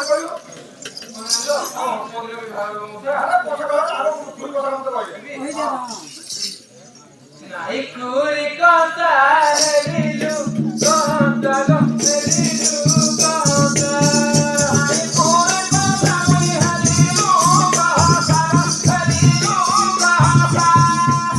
କହିଲୁ ନାଇଁ କୁରି କଥା ହେଲିଲୁ କହତା ହେଲିଲୁ କହତା ନାଇଁ କୁରି କଥା ହେଲିଲୁ କହତା ହେଲିଲୁ କହତା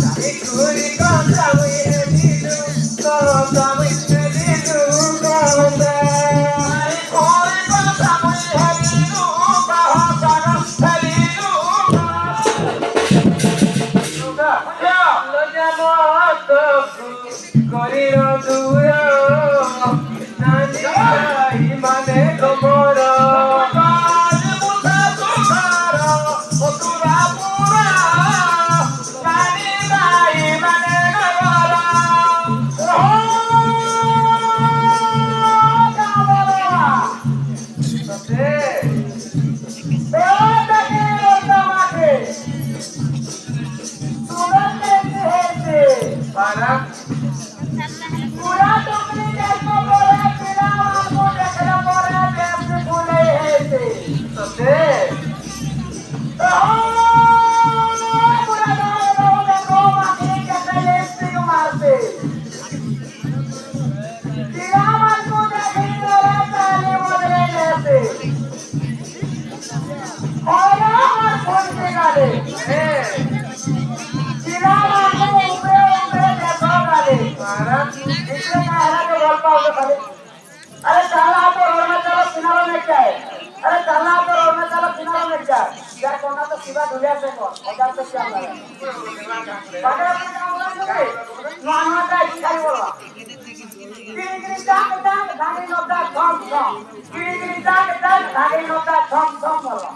ନାଇଁ କୁରି କଥା ହେଲିଲୁ କହତା ହେଲିଲୁ କହତା ନାଇଁ କୁରି କଥା ହେଲିଲୁ କହତା ହେଲିଲୁ କରିର ଦୂର ନାନୀ ମାନେ ତମର para पूरा टुकड़ी देखो बोले पिला को देखला बोले देव भूले है से सबसे पूरा गाँव देखो माखी कैसे लेते को मारते पिला को देखी बोले ताली बोले जैसे और फोन पे गाले पिला को अरे चला तो रोना चलो किनारा में क्या है अरे चला तो रोना चलो किनारा में क्या है यार कोना तो सीधा ढूंढिया से कौन हजार से क्या लगा बाकी अपने काम बोला तो मामा का इच्छा ही बोला गिरी जाक धागे नोटा थम थम गिरी जाक धागे नोटा थम थम बोला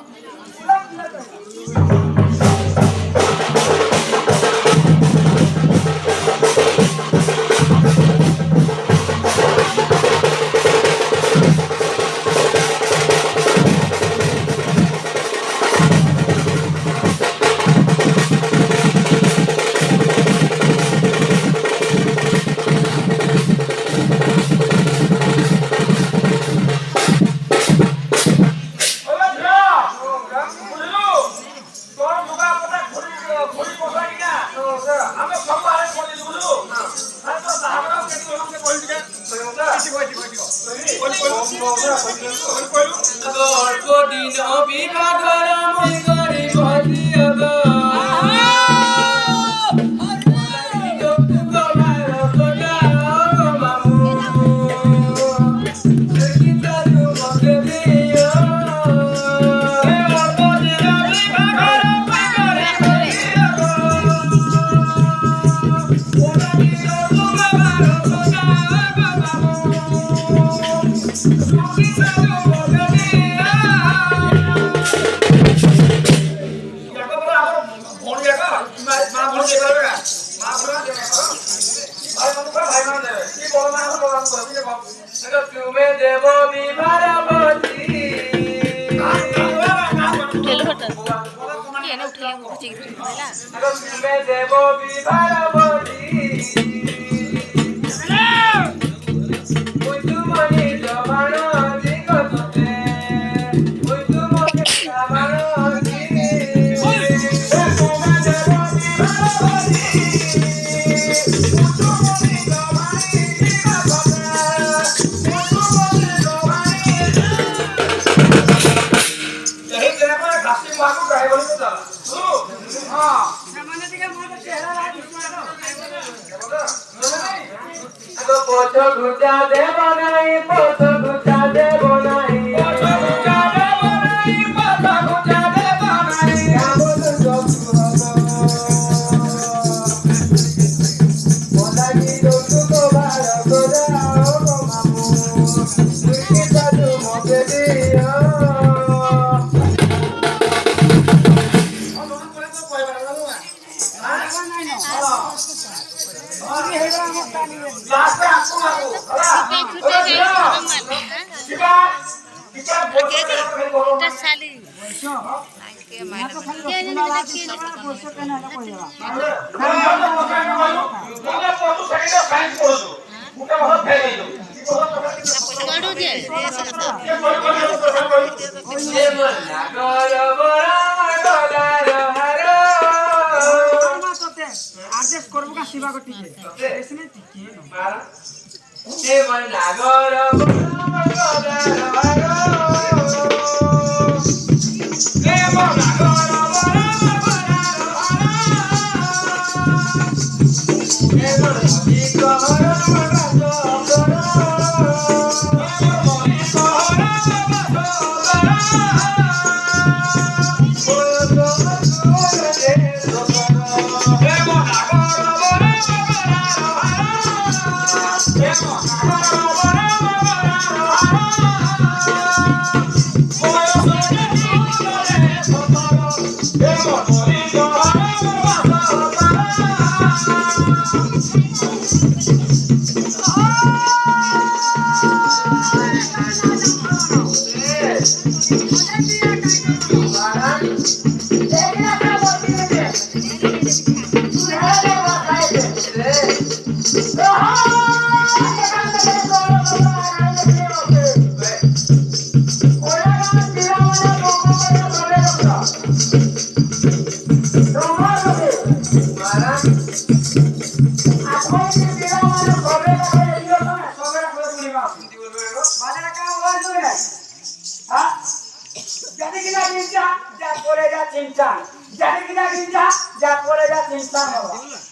Bukan আদেশ করবো কা শিবা গটিকে এসনে টিকে এ মন নাগর এ মন নাগর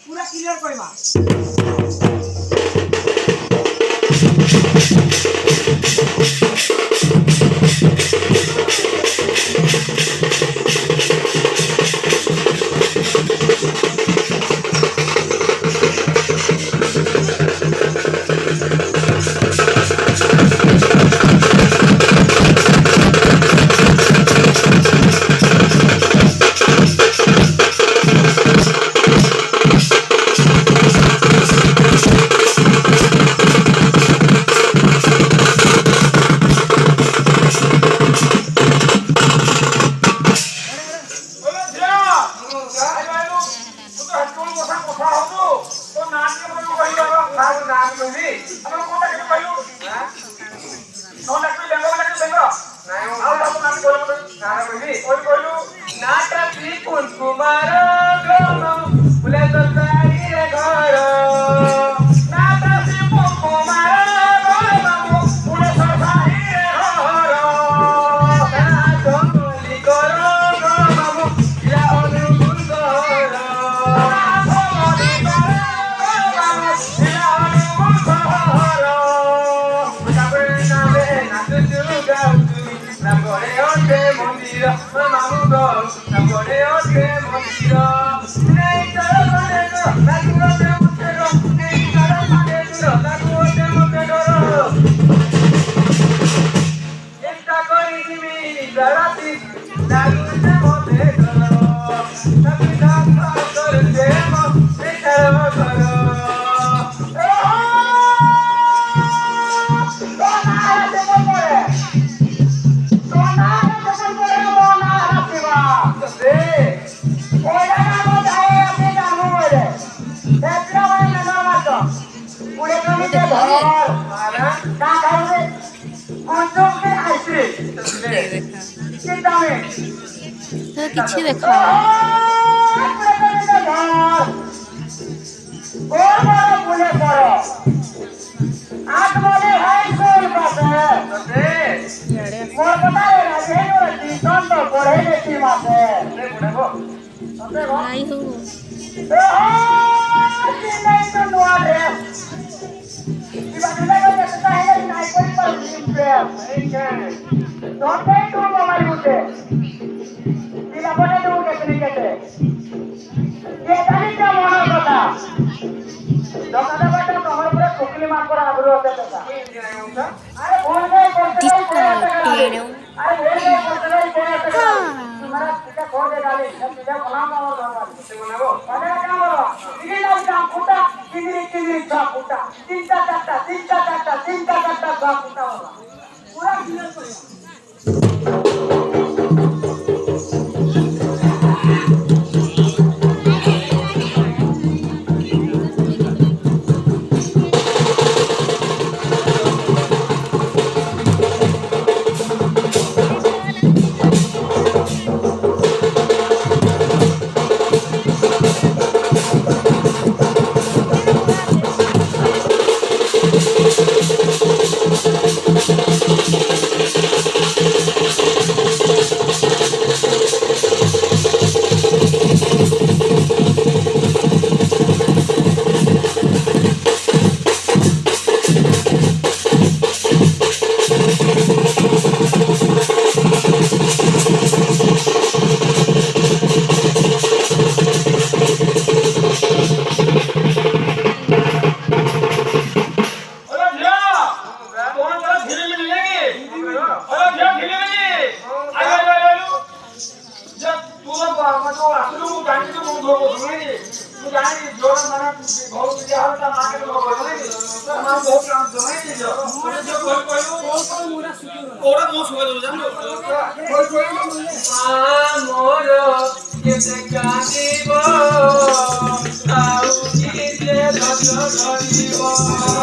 पूरा क्लियर कोई बात କିଛି ଦେଖା तो बोलूंगा कि तू जाने जो मना बहुत दिया हो ता मां के बोलूंगा कि मां बहुत काम जो है जो कोई मुरा सुतो ओरा मो सुगा दो जानो कोई मोर केते कांदिब आउ किते धज धरिब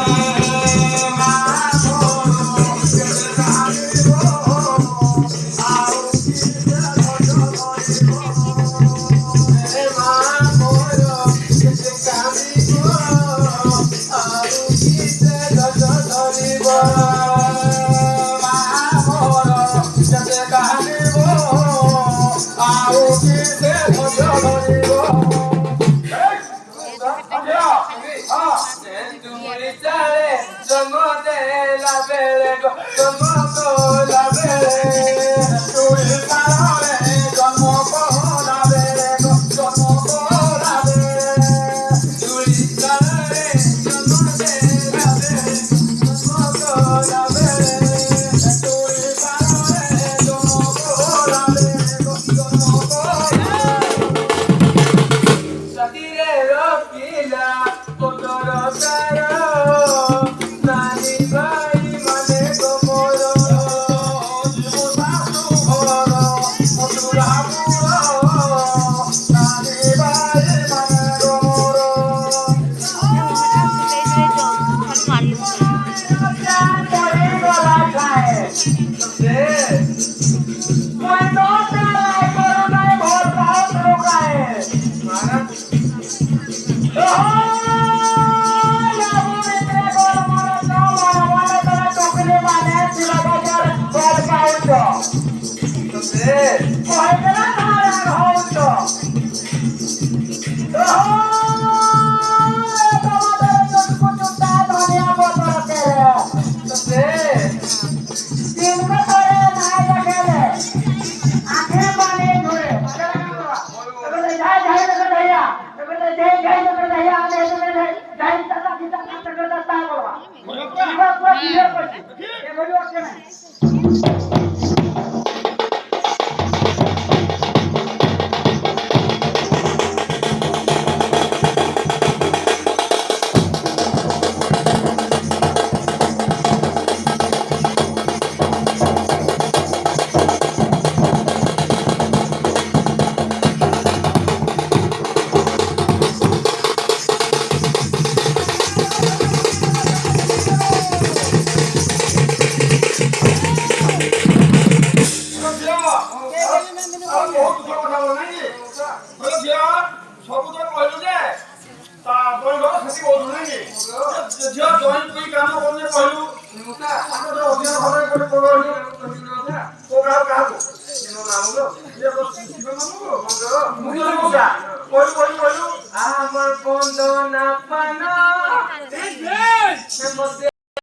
আমার বন্ধন আপন